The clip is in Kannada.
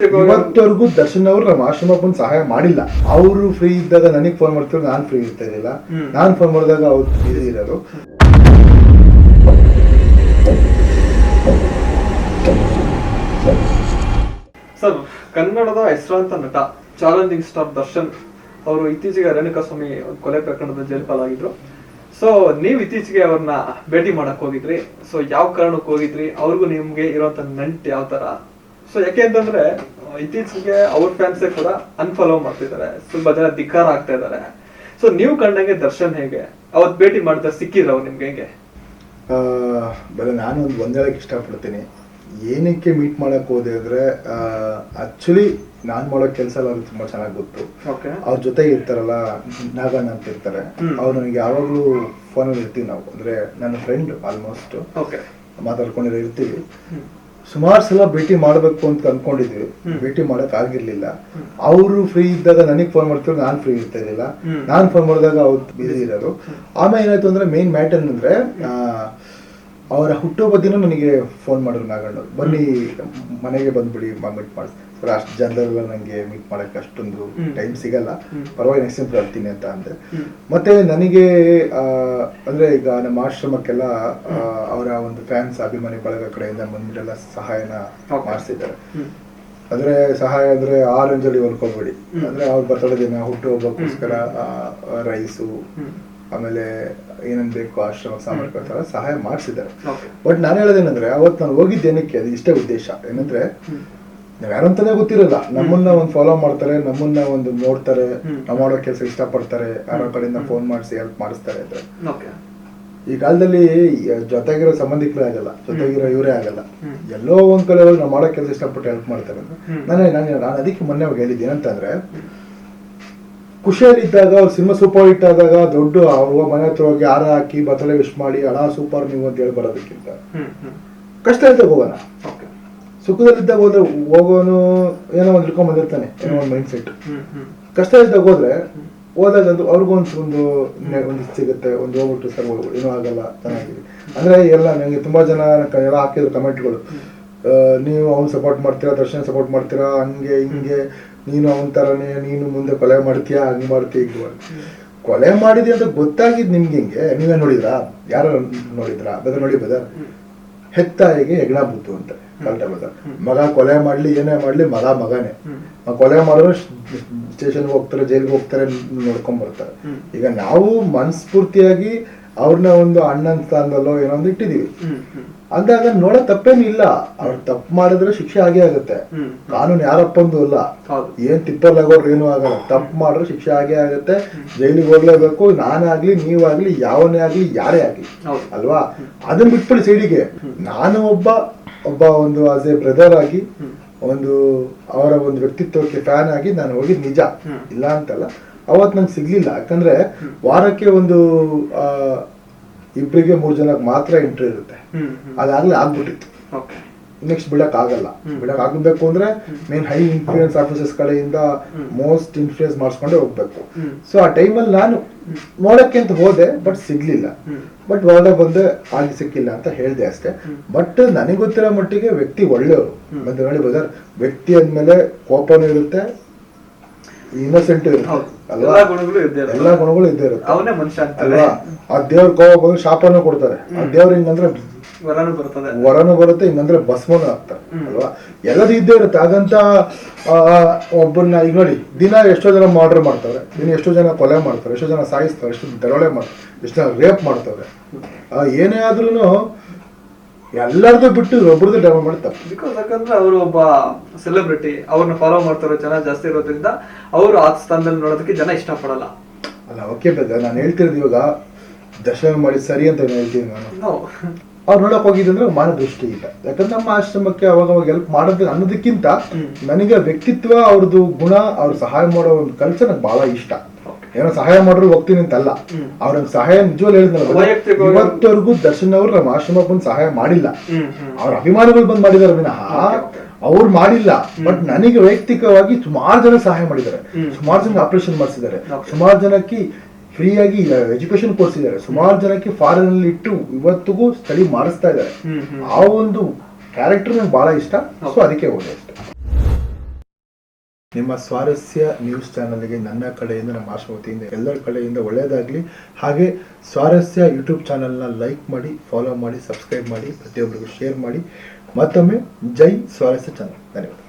ಇವತ್ತವರೆಗೂ ದರ್ಶನ್ ಅವರು ನಮ್ಮ ಆಶ್ರಮಕ್ಕೆ ಬಂದು ಸಹಾಯ ಮಾಡಿಲ್ಲ. ಅವರು ಫ್ರೀ ಇದ್ದಾಗ ನನಗೆ ಫೋನ್ ಮಾಡ್ತಿದ್ರು, ನಾನು ಫ್ರೀ ಇರ್ತಾ ಇರಲಿಲ್ಲ. ನಾನು ಫೋನ್ ಮಾಡಿದಾಗ ಅವ್ರು ಬಿಸಿ ಇರೋರು. ಸರ್, ಕನ್ನಡದ ಹೆಸರಾಂತ ನಟ ಚಾಲೆಂಜಿಂಗ್ ಸ್ಟಾರ್ ದರ್ಶನ್ ಅವರು ಇತ್ತೀಚೆಗೆ ರೇಣುಕಾಸ್ವಾಮಿ ಕೊಲೆ ಪ್ರಕರಣದ ಜೈಲ್ಪಾಲಾಗಿದ್ರು. ಸೊ ನೀವು ಇತ್ತೀಚೆಗೆ ಅವ್ರನ್ನ ಭೇಟಿ ಮಾಡಕ್ ಹೋಗಿದ್ರಿ. ಸೊ ಯಾವ ಕಾರಣಕ್ಕೆ ಹೋಗಿದ್ರಿ? ಅವ್ರಿಗೂ ನಿಮ್ಗೆ ಇರುವಂತ ನಂಟು ಯಾವ ತರ? ಸೊ ಯಾಕೆ ಅಂತಂದ್ರೆ ಇತ್ತೀಚೆಗೆ ಅವ್ರ ಫ್ಯಾನ್ಸೇ ಕೂಡ ಅನ್ಫಾಲೋ ಮಾಡ್ತಿದ್ದಾರೆ, ತುಂಬಾ ಜನ ಧಿಕ್ಕಾರ ಆಗ್ತಾ ಇದಾರೆ. ಸೊ ನೀವು ಕಂಡಂಗೆ ದರ್ಶನ್ ಹೇಗೆ ಅವತ್ ಭೇಟಿ ಮಾಡಿದ್ರೆ ಸಿಕ್ಕಿದ್ರ ಅವ್ರು ನಿಮ್ಗೆ ಹೇಗೆ? ನಾನು ಒಂದ್ ಹೇಳಕ್ ಇಷ್ಟಪಡ್ತೀನಿ. ಏನಕ್ಕೆ ಮೀಟ್ ಮಾಡಕ್ ಹೋದೆ ಅಂದ್ರೆ ಆಕ್ಚುಲಿ ನಾನ್ ಮಾಡೋ ಕೆಲಸ ಅವ್ರಿಗೆ ತುಂಬಾ ಚೆನ್ನಾಗಿ ಗೊತ್ತು. ಅವ್ರ ಜೊತೆ ಇರ್ತಾರಲ್ಲ, ನಾಗಣ್ಣ ಅಂತ ಇರ್ತಾರೆ, ಅವ್ರು ನನಗೆ ಯಾವಾಗ್ಲೂ ಫೋನಲ್ಲಿ ಇರ್ತೀವಿ ನಾವು. ಅಂದ್ರೆ ನನ್ನ ಫ್ರೆಂಡ್ ಆಲ್ಮೋಸ್ಟ್ ಮಾತಾಡ್ಕೊಂಡಿರೋ ಇರ್ತೀವಿ. ಸುಮಾರು ಸಲ ಭೇಟಿ ಮಾಡ್ಬೇಕು ಅಂತ ಅನ್ಕೊಂಡಿದ್ವಿ, ಭೇಟಿ ಮಾಡಕ್ ಆಗಿರ್ಲಿಲ್ಲ. ಅವರು ಫ್ರೀ ಇದ್ದಾಗ ನನಗೆ ಫೋನ್ ಮಾಡ್ತಿದ್ರು, ನಾನು ಫ್ರೀ ಇರ್ತಾ ಇರ್ಲಿಲ್ಲ. ನಾನು ಫೋನ್ ಮಾಡಿದಾಗ ಅವ್ರು ಬಿಸಿ ಇರೋರು. ಆಮೇಲೆ ಏನಾಯ್ತು ಅಂದ್ರೆ ಮೇನ್ ಮ್ಯಾಟರ್ ಅಂದ್ರೆ ಅವರ ಹುಟ್ಟುಹಬ್ಬ ದಿನ ನನಗೆ ಫೋನ್ ಮಾಡಿದ್ರು ನಾಗಣ್ಣ, ಬನ್ನಿ ಮನೆಗೆ ಬಂದ್ಬಿಡಿ ಮೀಟ್ ಮಾಡಿ. ಅಷ್ಟು ಜನರೆಲ್ಲ ನನಗೆ ಮೀಟ್ ಮಾಡಕ್ಕೆ ಅಷ್ಟೊಂದು ಟೈಮ್ ಸಿಗಲ್ಲ, ಪರವಾಗಿ ನೆಕ್ಸ್ಟ್ ಟೈಮ್ ಬರ್ತೀನಿ ಅಂತ ಅಂದೆ. ಮತ್ತೆ ನನಗೆ ಅಂದ್ರೆ ಈಗ ನಮ್ಮ ಆಶ್ರಮಕ್ಕೆಲ್ಲ ಅವರ ಒಂದು ಫ್ಯಾನ್ಸ್ ಅಭಿಮಾನಿ ಬಳಗ ಕಡೆಯಿಂದ ಬಂದ್ಬಿಟ್ಟೆಲ್ಲ ಸಹಾಯನ ಮಾಡಿಸಿದ್ದಾರೆ. ಅಂದ್ರೆ ಸಹಾಯ ಅಂದ್ರೆ ಆ ರೇಂಜಲ್ಲಿ ಹೊಲ್ಕೊಬೇಡಿ. ಅಂದ್ರೆ ಅವ್ರು ಬರ್ತಡೇ ದಿನ ಹುಟ್ಟುಹಬ್ಬಕ್ಕೋಸ್ಕರ ರೈಸು ಆಮೇಲೆ ಏನೇನ್ ಬೇಕು ಆಶ್ರಮ ಸಾಮರ್ಥ್ಯ ಸಹಾಯ ಮಾಡಿಸಿದ್ದಾರೆ. ಬಟ್ ನಾನು ಹೇಳೋದೇನಂದ್ರೆ ಅವತ್ತು ನಾನು ಹೋಗಿದ್ದೇನಕ್ಕೆ ಅದು ಇಷ್ಟೇ ಉದ್ದೇಶ ಏನಂದ್ರೆ, ನಾವ್ ಯಾರಂತಾನೆ ಗೊತ್ತಿರಲ್ಲ, ನಮ್ಮನ್ನ ಒಂದು ಫಾಲೋ ಮಾಡ್ತಾರೆ, ನಮ್ಮನ್ನ ಒಂದು ನೋಡ್ತಾರೆ, ನಾವು ಮಾಡೋ ಕೆಲಸ ಇಷ್ಟಪಡ್ತಾರೆ, ಯಾರೋ ಕಡೆಯಿಂದ ಫೋನ್ ಮಾಡಿಸಿ ಹೆಲ್ಪ್ ಮಾಡಿಸ್ತಾರೆ ಅಂದ್ರೆ ಈ ಕಾಲದಲ್ಲಿ ಜೊತೆಗಿರೋ ಸಂಬಂಧಿಕರೇ ಆಗಲ್ಲ, ಜೊತೆಗಿರೋ ಇವರೇ ಆಗಲ್ಲ. ಎಲ್ಲೋ ಒಂದ್ ಕಡೆ ನಾವು ಮಾಡೋ ಕೆಲಸ ಇಷ್ಟಪಟ್ಟು ಹೆಲ್ಪ್ ಮಾಡ್ತಾರೆ ಅಂದ್ರೆ ನಾನು ಅದಕ್ಕೆ ಮೊನ್ನೆ ಹೇಳಿದ್ದೀನಿ ಅಂತಂದ್ರೆ, ಖುಷಿಯಲ್ಲಿದ್ದಾಗ ಅವ್ರು ಸಿನಿಮಾ ಸೂಪರ್ ಹಿಟ್ ಆದಾಗ ದೊಡ್ಡ ಅವ್ರ ಮನೆ ಹತ್ರ ಹೋಗಿ ಹಾರ ಹಾಕಿ ಬತ್ತಲೆ ವಿಶ್ ಮಾಡಿ ಹಣ ಸೂಪರ್ ನೀವು ಅಂತ ಹೇಳಿ ಬರೋದಕ್ಕಿಂತ ಕಷ್ಟ ಇದ್ದಾಗ ಹೋಗೋಣ. ಸುಖದಲ್ಲಿದ್ದಾಗ ಹೋದ್ರೆ ಹೋಗೋನು ಏನೋ ಒಂದು ಇಟ್ಕೊಂಡ್ ಬಂದಿರ್ತಾನೆ, ಏನೋ ಒಂದು ಮೈಂಡ್ ಸೆಟ್. ಕಷ್ಟ ಇದ್ದಾಗ ಹೋದಾಗ ಅವ್ರಿಗೊಂದು ಸಿಗುತ್ತೆ, ಒಂದು ಹೋಗ್ಬಿಟ್ಟು ಸರ್ ಏನೂ ಆಗಲ್ಲ ಚೆನ್ನಾಗಿದೆ ಅಂದ್ರೆ ಎಲ್ಲ. ನಂಗೆ ತುಂಬಾ ಜನ ಎಲ್ಲ ಹಾಕಿದ್ರು ಕಮೆಂಟ್ಗಳು, ನೀವು ಅವ್ನು ಸಪೋರ್ಟ್ ಮಾಡ್ತೀರಾ, ದರ್ಶನ್ ಸಪೋರ್ಟ್ ಮಾಡ್ತೀರಾ, ಹಂಗೆ ಹಿಂಗೆ, ನೀನು ಅವನ ತರನೇ, ನೀನು ಮುಂದೆ ಕೊಲೆ ಮಾಡ್ತೀಯಾ, ಹಂಗ್ ಮಾಡ್ತೀಯ ಹಿಂಗ್ ಮಾಡ್ತೀಯ. ಕೊಲೆ ಮಾಡಿದೆ ಅಂತ ಗೊತ್ತಾಗಿದ್ ನಿಮ್ಗೆ ಹೆಂಗೆ? ನೀವೇ ನೋಡಿದ್ರಾ? ಯಾರು ನೋಡಿದ್ರಾ? ಬದರ್ ನೋಡಿ ಬದರ್ ಹೆತ್ತಾಯಿಗೆ ಹೆಗ್ಣ ಬೂತು ಅಂತ ಕಲ್ಟ ಬದರ್. ಮಗ ಕೊಲೆ ಮಾಡ್ಲಿ ಏನೇ ಮಾಡ್ಲಿ ಮಗ ಮಗನೇ. ಕೊಲೆ ಮಾಡಿದ್ರು ಸ್ಟೇಷನ್ಗೆ ಹೋಗ್ತಾರೆ, ಜೈಲ್ಗೆ ಹೋಗ್ತಾರೆ, ನೋಡ್ಕೊಂಡ್ ಬರ್ತಾರೆ. ಈಗ ನಾವು ಮನಸ್ಫೂರ್ತಿಯಾಗಿ ಅವ್ರನ್ನ ಒಂದು ಅಣ್ಣನ ಸ್ಥಾನದಲ್ಲೋ ಏನೋ ಒಂದು ಇಟ್ಟಿದೀವಿ ಅಂದಾಗ ನೋಡೋ ತಪ್ಪೇನು ಇಲ್ಲ. ಅವ್ರು ತಪ್ಪು ಮಾಡಿದ್ರೆ ಶಿಕ್ಷೆ ಆಗೇ ಆಗುತ್ತೆ. ಕಾನೂನು ಯಾರಪ್ಪಂದು ಇಲ್ಲ, ಏನ್ ತಿಪ್ಪಲಾಗೋರು ಏನೂ ಆಗಲ್ಲ. ತಪ್ಪು ಮಾಡಿದ್ರೆ ಶಿಕ್ಷೆ ಆಗೇ ಆಗುತ್ತೆ, ಜೈಲಿಗೆ ಹೋಗ್ಲೇಬೇಕು. ನಾನಾಗ್ಲಿ ನೀವಾಗ್ಲಿ ಯಾವನೇ ಆಗ್ಲಿ ಯಾರೇ ಆಗ್ಲಿ ಅಲ್ವಾ? ಅದನ್ನ ಬಿಟ್ಬಿಡಿ ಸೈಡಿಗೆ. ನಾನು ಒಬ್ಬ ಒಂದು ಆಸ್ ಎ ಬ್ರದರ್ ಆಗಿ ಒಂದು ಅವರ ಒಂದು ವ್ಯಕ್ತಿತ್ವಕ್ಕೆ ಫ್ಯಾನ್ ಆಗಿ ನಾನು ಹೋಗಿದ್ ನಿಜ, ಇಲ್ಲ ಅಂತಲ್ಲ. ಅವತ್ ನಂಗೆ ಸಿಗ್ಲಿಲ್ಲ, ಯಾಕಂದ್ರೆ ವಾರಕ್ಕೆ ಒಂದು 2-3 ಜನಕ್ಕೆ ಮಾತ್ರ ಎಂಟ್ರಿ ಇರುತ್ತೆ. ಅದಾಗ್ಲೇ ಆಗ್ಬಿಟ್ಟಿತ್ತು. ನೆಕ್ಸ್ಟ್ ಬಿಡಕ್ ಆಗಲ್ಲ. ಬಿಡಕ್ ಆಗಬೇಕು ಅಂದ್ರೆ ಮೇನ್ ಹೈ ಇನ್ಫ್ಲೂಯೆನ್ಸ್ ಆಫೀಸರ್ಸ್ ಕಡೆಯಿಂದ ಮೋಸ್ಟ್ ಇನ್ಫ್ಲೂಯೆನ್ಸ್ ಮಾಡಿಸ್ಕೊಂಡೇ ಹೋಗ್ಬೇಕು. ಸೊ ಆ ಟೈಮಲ್ಲಿ ನಾನು ನೋಡಕ್ಕೆ ಅಂತ ಹೋದೆ, ಬಟ್ ಸಿಗ್ಲಿಲ್ಲ. ಬಟ್ ಹೊರಗಡೆ ಬಂದೆ, ಆಗಿ ಸಿಕ್ಕಿಲ್ಲ ಅಂತ ಹೇಳ್ದೆ ಅಷ್ಟೇ. ಬಟ್ ನನಗೆ ಗೊತ್ತಿರೋ ಮಟ್ಟಿಗೆ ವ್ಯಕ್ತಿ ಒಳ್ಳೆಯವರು. ಮತ್ತೆ ನೋಡಿ ಬದರ್, ವ್ಯಕ್ತಿ ಅಂದ್ಮೇಲೆ ಕೋಪನೂ ಇರುತ್ತೆ, ಇನ್ನೋಸೆಂಟ್ ಇರುತ್ತೆ ಅಲ್ವಾ? ಎಲ್ಲಾ ಗುಣಗಳು ಇದ್ದೇ ಇರುತ್ತೆ ಅಲ್ವಾ? ಆ ದೇವ್ರ ಕೋಪ ಬಂದ್ರೆ ಶಾಪನೂ ಕೊಡ್ತಾರೆ. ಆ ದೇವ್ರ ಹಿಂಗಂದ್ರೆ ವರನು ಬರುತ್ತೆ, ಹಿಂಗಂದ್ರೆ ಭಸ್ಮನೂ ಆಗ್ತಾರೆ ಅಲ್ವಾ? ಎಲ್ಲದೂ ಇದ್ದೇ ಇರುತ್ತೆ. ಹಾಗಂತ ಒಬ್ಬರನ್ನ ಈಗ ನೋಡಿ, ದಿನ ಎಷ್ಟೋ ಜನ ಮರ್ಡರ್ ಮಾಡ್ತಾರೆ, ದಿನ ಎಷ್ಟೋ ಜನ ಕೊಲೆ ಮಾಡ್ತಾರೆ, ಎಷ್ಟೋ ಜನ ಸಾಯಿಸ್ತಾರೆ, ಎಷ್ಟೋ ದರೋಡೆ ಮಾಡ್ತಾರೆ, ಎಷ್ಟೋ ಜನ ರೇಪ್ ಮಾಡ್ತಾರೆ. ಏನೇ ಆದ್ರೂ ಎಲ್ಲರದು ಬಿಟ್ಟು ಒಬ್ಬರದ್ದು ಡ್ರಾಮಾ ಮಾಡಿ ತಪ್ಪು. ಬಿಕಾಸ್ ಯಾಕಂದ್ರೆ ಅವರು ಒಬ್ಬ ಸೆಲೆಬ್ರಿಟಿ, ಅವ್ರನ್ನ ಫಾಲೋ ಮಾಡ್ತಾರೋ ಜನ ಜಾಸ್ತಿ ಇರೋದ್ರಿಂದ ಅವರು ಆ ಸ್ಥಾನದಲ್ಲಿ ನೋಡೋದಕ್ಕೆ ಜನ ಇಷ್ಟಪಡಲ್ಲ ಅಲ್ಲ. ಓಕೆ ಬ್ರದರ್, ನಾನು ಹೇಳ್ತಿರೋದು ಇವಾಗ ದರ್ಶನ ಮಾಡಿ ಸರಿ ಅಂತ ಹೇಳ್ತೀನಿ ನಾನು. ಅವ್ರು ನೋಡಕ್ ಹೋಗಿದ್ರೆ ಮಾನ ದೃಷ್ಟಿ ಇಲ್ಲ. ಯಾಕಂದ್ರೆ ನಮ್ಮ ಆಶ್ರಮಕ್ಕೆ ಅವಾಗ ಹೆಲ್ಪ್ ಮಾಡೋದು ಅನ್ನೋದಕ್ಕಿಂತ ನನಗೆ ವ್ಯಕ್ತಿತ್ವ, ಅವ್ರದ್ದು ಗುಣ, ಅವ್ರು ಸಹಾಯ ಮಾಡೋ ಒಂದು ಕಲ್ಚರ್ ನಂಗೆ ಬಹಳ ಇಷ್ಟ. ಏನೋ ಸಹಾಯ ಮಾಡ್ರು ಹೋಗ್ತೀನಿ ಅಂತಲ್ಲ, ಅವ್ರಂಗ್ ಸಹಾಯ ನಿಜವಾಗ್ಲೂ ಹೇಳಿದ್ನಲ್ಲ, ಇವತ್ತವರೆಗೂ ದರ್ಶನ್ ಅವರು ನಮ್ಮ ಆಶ್ರಮಕ್ಕೆ ಬಂದು ಸಹಾಯ ಮಾಡಿಲ್ಲ. ಅವ್ರ ಅಭಿಮಾನಿಗಳು ಬಂದು ಮಾಡಿದಾರೆ ವಿನಃ ಅವ್ರು ಮಾಡಿಲ್ಲ. ಬಟ್ ನನಗೆ ವೈಯಕ್ತಿಕವಾಗಿ ಸುಮಾರು ಜನ ಸಹಾಯ ಮಾಡಿದ್ದಾರೆ, ಸುಮಾರು ಜನ ಆಪರೇಷನ್ ಮಾಡಿಸಿದ್ದಾರೆ, ಸುಮಾರು ಜನಕ್ಕೆ ಫ್ರೀ ಆಗಿ ಎಜುಕೇಶನ್ ಕೊಡ್ಸಿದ್ದಾರೆ, ಸುಮಾರು ಜನಕ್ಕೆ ಫಾರಿನ್ ಅಲ್ಲಿ ಇಟ್ಟು ಇವತ್ತಿಗೂ ಸ್ಟಡಿ ಮಾಡಿಸ್ತಾ ಇದ್ದಾರೆ. ಆ ಒಂದು ಕ್ಯಾರೆಕ್ಟರ್ ನಂಗೆ ಬಹಳ ಇಷ್ಟ. ಸೊ ಅದಕ್ಕೆ ಹೋದೆ ಅಷ್ಟೇ. ನಿಮ್ಮ ಸ್ವಾರಸ್ಯ ನ್ಯೂಸ್ ಚಾನಲ್ಗೆ ನನ್ನ ಕಡೆಯಿಂದ, ನಮ್ಮ ಆಶ್ರಮ ವತಿಯಿಂದ ಎಲ್ಲರ ಕಡೆಯಿಂದ ಒಳ್ಳೆಯದಾಗಲಿ. ಹಾಗೆ ಸ್ವಾರಸ್ಯ ಯೂಟ್ಯೂಬ್ ಚಾನಲ್ನ ಲೈಕ್ ಮಾಡಿ, ಫಾಲೋ ಮಾಡಿ, ಸಬ್ಸ್ಕ್ರೈಬ್ ಮಾಡಿ, ಪ್ರತಿಯೊಬ್ಬರಿಗೂ ಶೇರ್ ಮಾಡಿ. ಮತ್ತೊಮ್ಮೆ ಜೈ ಸ್ವಾರಸ್ಯ ಚಾನಲ್. ಧನ್ಯವಾದ.